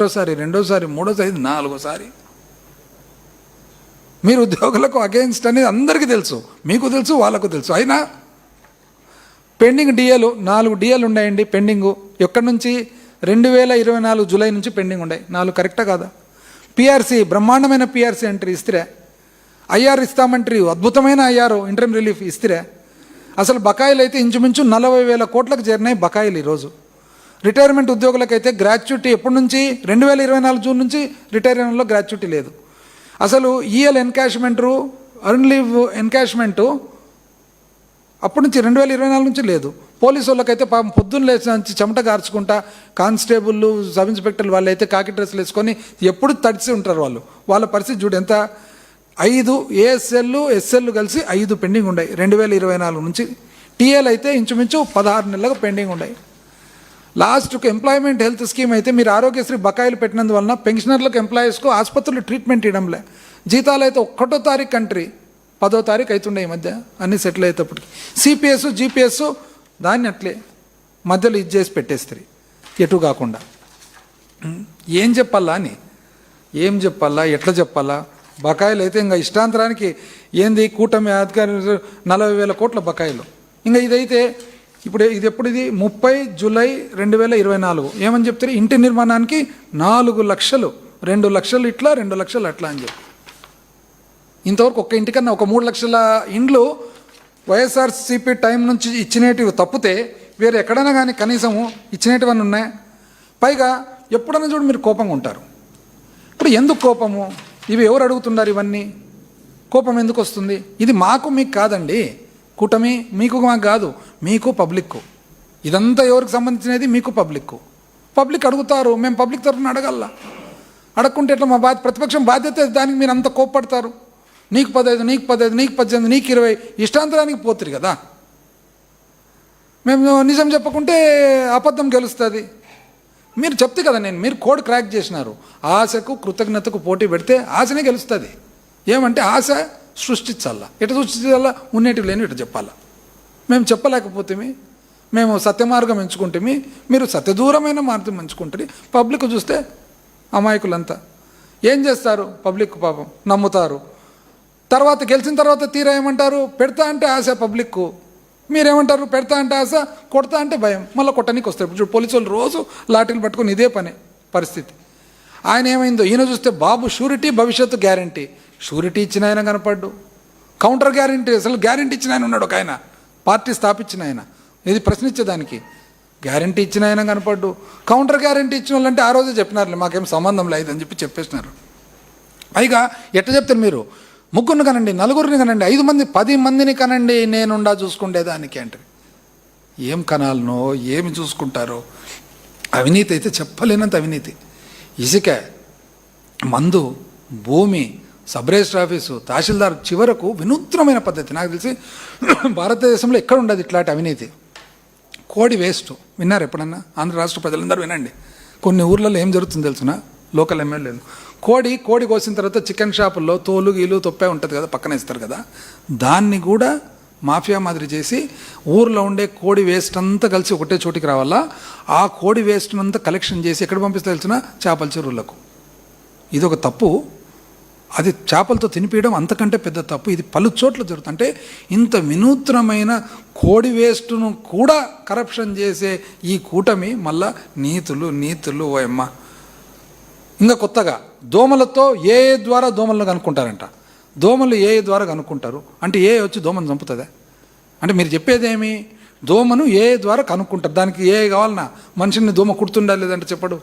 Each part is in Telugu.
ఒకటోసారి, రెండోసారి, మూడోసారి, నాలుగోసారి. మీరు ఉద్యోగులకు అగెయిన్స్ట్ అనేది అందరికీ తెలుసు, మీకు తెలుసు, వాళ్ళకు తెలుసు. అయినా పెండింగ్ డిఏలు 4 డిఏలు ఉన్నాయండి పెండింగు. ఎక్కడి నుంచి? 2024 జూలై నుంచి పెండింగ్ ఉన్నాయి. 4 కరెక్టా కాదా? పిఆర్సీ, బ్రహ్మాండమైన పిఆర్సీ అంటారు, ఇస్తిరే. ఐఆర్ ఇస్తామంటారు, అద్భుతమైన ఐఆర్ ఇంటర్మ్ రిలీఫ్ ఇస్తిరే. అసలు బకాయిలు అయితే ఇంచుమించు 40,000 కోట్లకు చేరినాయి బకాయిలు ఈరోజు. రిటైర్మెంట్ ఉద్యోగులకైతే గ్రాట్యుటీ ఎప్పటి నుంచి? 2024 జూన్ నుంచి రిటైర్మెంట్లో గ్రాట్యుటీ లేదు. అసలు EL encashment, earn leave encashment అప్పటి నుంచి 2024 నుంచి లేదు. పోలీసు వాళ్ళకైతే పాపం పొద్దున్న లేచి నుంచి చెమట గార్చుకుంటా, కానిస్టేబుల్, సబ్ ఇన్స్పెక్టర్లు వాళ్ళు అయితే కాకి డ్రెస్సులు వేసుకొని ఎప్పుడు తడిసి ఉంటారు వాళ్ళు. వాళ్ళ పరిస్థితి చూడు ఎంత. 5 ఏఎస్ఎల్, ఎస్ఎల్ కలిసి 5 పెండింగ్ ఉన్నాయి 2024 నుంచి. టీఏలు అయితే ఇంచుమించు 16 నెలలకు పెండింగ్ ఉన్నాయి. లాస్ట్కు ఎంప్లాయ్మెంట్ హెల్త్ స్కీమ్ అయితే మీరు ఆరోగ్యశ్రీ బకాయిలు పెట్టినందువలన పెన్షనర్లకు, ఎంప్లాయీస్కు ఆసుపత్రులు ట్రీట్మెంట్ ఇవ్వడంలే. జీతాలు అయితే 1వ తారీఖు కంట్రీ 10వ తారీఖు అవుతుండే ఈ మధ్య అన్నీ సెటిల్ అయ్యేటప్పటికి. సిపిఎస్, జీపీఎస్ దాన్ని అట్లే మధ్యలో ఇది చేసి పెట్టేస్తారు ఎటు కాకుండా. ఏం చెప్పాలా అని, ఏం చెప్పాలా, ఎట్లా చెప్పాలా? బకాయిలు అయితే ఇంకా ఇష్టాంతరానికి ఏంది, కూటమి అధికారి 40,000 కోట్ల బకాయిలు. ఇంకా ఇదైతే ఇప్పుడు ఇది ఎప్పుడు? ఇది 30 జూలై 2024. ఏమని చెప్తారు? ఇంటి నిర్మాణానికి 4 లక్షలు, 2 లక్షలు ఇట్లా, 2 లక్షలు అట్లా అని చెప్పి. ఇంతవరకు ఒక్క ఇంటికన్నా ఒక 3 లక్షల ఇండ్లు వైఎస్ఆర్సీపీ టైం నుంచి ఇచ్చినవి తప్పితే వేరే ఎక్కడైనా కానీ కనీసము ఇచ్చినటివన్నీ ఉన్నాయి. పైగా ఎప్పుడన్నా చూడు మీరు కోపంగా ఉంటారు. ఇప్పుడు ఎందుకు కోపము? ఇవి ఎవరు అడుగుతున్నారు? ఇవన్నీ కోపం ఎందుకు వస్తుంది? ఇది మాకు మీకు కాదండి, కూటమి మీకు మాకు కాదు, మీకు పబ్లిక్కు. ఇదంతా ఎవరికి సంబంధించినది? మీకు పబ్లిక్కు. పబ్లిక్ అడుగుతారు, మేము పబ్లిక్ తరఫున అడగల. అడగకుంటే ఎట్లా? మా ప్రతిపక్షం బాధ్యత. దానికి మీరు అంత కోప్పడతారు. నీకు 15, నీకు 15, నీకు 18, నీకు 20 ఇష్టాంతరానికి పోతుంది కదా. మేము నిజం చెప్పకుంటే అబద్ధం గెలుస్తుంది. మీరు చెప్తే కదా మీరు కోడ్ క్రాక్ చేసినారు. ఆశకు కృతజ్ఞతకు పోటీ పెడితే ఆశనే గెలుస్తుంది. ఏమంటే ఆశ సృష్టించాలా. ఎటు సృష్టించాలా? ఉన్నేటివి లేని ఇటు చెప్పాలా. మేము చెప్పలేకపోతే మేము సత్యమార్గం ఎంచుకుంటే మీరు సత్యదూరమైన మార్గం ఎంచుకుంటుంది. పబ్లిక్ చూస్తే అమాయకులంతా ఏం చేస్తారు? పబ్లిక్ పాపం నమ్ముతారు. తర్వాత గెలిచిన తర్వాత తీరా ఏమంటారు? పెడతా అంటే ఆశ పబ్లిక్కు. మీరేమంటారు? పెడతా అంటే ఆశ, కొడతా అంటే భయం. మళ్ళీ కొట్టడానికి వస్తారు. ఇప్పుడు పోలీసు వాళ్ళు రోజు లాఠీలు పట్టుకొని ఇదే పని పరిస్థితి. ఆయన ఏమైందో, ఈయన చూస్తే బాబు షూరిటీ, భవిష్యత్తు గ్యారంటీ. షూరిటీ ఇచ్చిన ఆయన కనపడ్డు, కౌంటర్ గ్యారంటీ, అసలు గ్యారంటీ ఇచ్చిన ఆయన ఉన్నాడు ఒక ఆయన, పార్టీ స్థాపించిన ఆయన. ఇది ప్రశ్నించేదానికి గ్యారంటీ ఇచ్చిన ఆయన కనపడ్డు. కౌంటర్ గ్యారంటీ ఇచ్చిన వాళ్ళంటే ఆ రోజే చెప్పినారులే మాకేం సంబంధం లేదని చెప్పి చెప్పేసినారు. పైగా ఎట్లా చెప్తారు మీరు? 3 కనండి, 4 కనండి, 5 మంది, 10 మందిని కనండి, నేనుండా చూసుకుండేదానికి అంటే ఏం కనాలనో, ఏమి చూసుకుంటారో. అవినీతి అయితే చెప్పలేనంత అవినీతి. ఇసుక, మందు, భూమి, సబ్ రిజిస్టర్ ఆఫీసు, తహసీల్దార్, చివరకు వినూత్నమైన పద్ధతి. నాకు తెలిసి భారతదేశంలో ఎక్కడ ఉండదు ఇట్లాంటి అవినీతి. కోడి వేస్ట్ విన్నారు ఎప్పుడన్నా? ఆంధ్ర రాష్ట్ర ప్రజలందరూ వినండి. కొన్ని ఊర్లలో ఏం జరుగుతుందో తెలుసునా? లోకల్ ఎమ్మెల్యేలు కోడి కోసిన తర్వాత చికెన్ షాపుల్లో తోలు గీలు తొప్పే ఉంటుంది కదా, పక్కన ఇస్తారు కదా, దాన్ని కూడా మాఫియా మాదిరి చేసి ఊర్లో ఉండే కోడి వేస్ట్ అంతా కలిసి ఒకటే చోటికి రావాలా. ఆ కోడి వేస్ట్ అంతా కలెక్షన్ చేసి ఎక్కడ పంపిస్తే తెలిసిన? చేపల చెరువులకు. ఇదొక తప్పు. అది చేపలతో తినిపించడం అంతకంటే పెద్ద తప్పు. ఇది పలు చోట్ల జరుగుతుంది. అంటే ఇంత వినూత్నమైన కోడి వేస్ట్ను కూడా కరప్షన్ చేసే ఈ కూటమి మళ్ళా నీతులు ఓయమ్మ. ఇంకా కొత్తగా దోమలతో ఏ ద్వారా దోమలను కనుక్కుంటారంట. దోమలు ఏ ద్వారా కనుక్కుంటారు అంటే ఏ వచ్చి దోమను చంపుతుందా? అంటే మీరు చెప్పేదేమి? దోమను ఏ ద్వారా కనుక్కుంటారు. దానికి ఏ కావాలన్నా? మనిషిని దోమ కుడుతుండా లేదంటే చెప్పడు.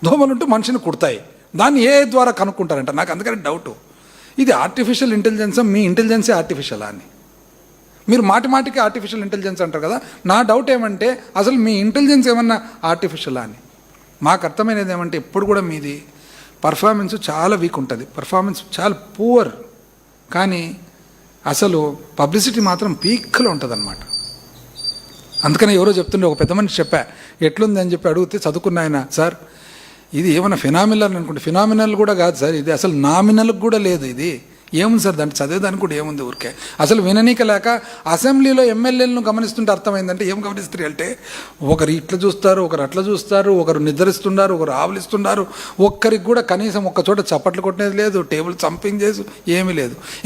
దోమలుంటే మనిషిని కుడతాయి, దాన్ని ఏ ద్వారా కనుక్కుంటారంట. నాకు అందుకని డౌటు, ఇది ఆర్టిఫిషియల్ ఇంటెలిజెన్స్, మీ ఇంటెలిజెన్సే ఆర్టిఫిషియలా అని. మీరు మాటికి ఆర్టిఫిషియల్ ఇంటెలిజెన్స్ అంటారు కదా. నా డౌట్ ఏమంటే అసలు మీ ఇంటెలిజెన్స్ ఏమన్నా ఆర్టిఫిషియలా అని. మాకు అర్థమైనది ఏమంటే ఎప్పుడు కూడా మీది పర్ఫార్మెన్స్ చాలా వీక్ ఉంటుంది, పర్ఫార్మెన్స్ చాలా పూర్. కానీ అసలు పబ్లిసిటీ మాత్రం పీక్లో ఉంటుంది అన్నమాట. అందుకని ఎవరో చెప్తుండే, ఒక పెద్ద మనిషి చెప్పా ఎట్లుంది అని చెప్పి అడిగితే చదువుకున్న ఆయన, సార్ ఇది ఏమైనా ఫినామినల్ అనుకుంటే, ఫినామినల్ కూడా కాదు సార్, ఇది అసలు నామినల్కి కూడా లేదు, ఇది ఏముంది సార్ దాంట్లో చదివేదానికి కూడా ఏముంది ఊరికే. అసలు విననీక లేక అసెంబ్లీలో ఎమ్మెల్యేలను గమనిస్తుంటే అర్థమైందంటే ఏం గమనిస్తారు అంటే ఒకరు ఇట్లా చూస్తారు, ఒకరు అట్లా చూస్తారు, ఒకరు నిద్రిస్తున్నారు, ఒకరు ఆవలిస్తున్నారు, ఒక్కరికి కూడా కనీసం ఒక్క చోట చప్పట్లు కొట్టేది లేదు, టేబుల్ చంపింగ్ చేసి ఏమీ లేదు.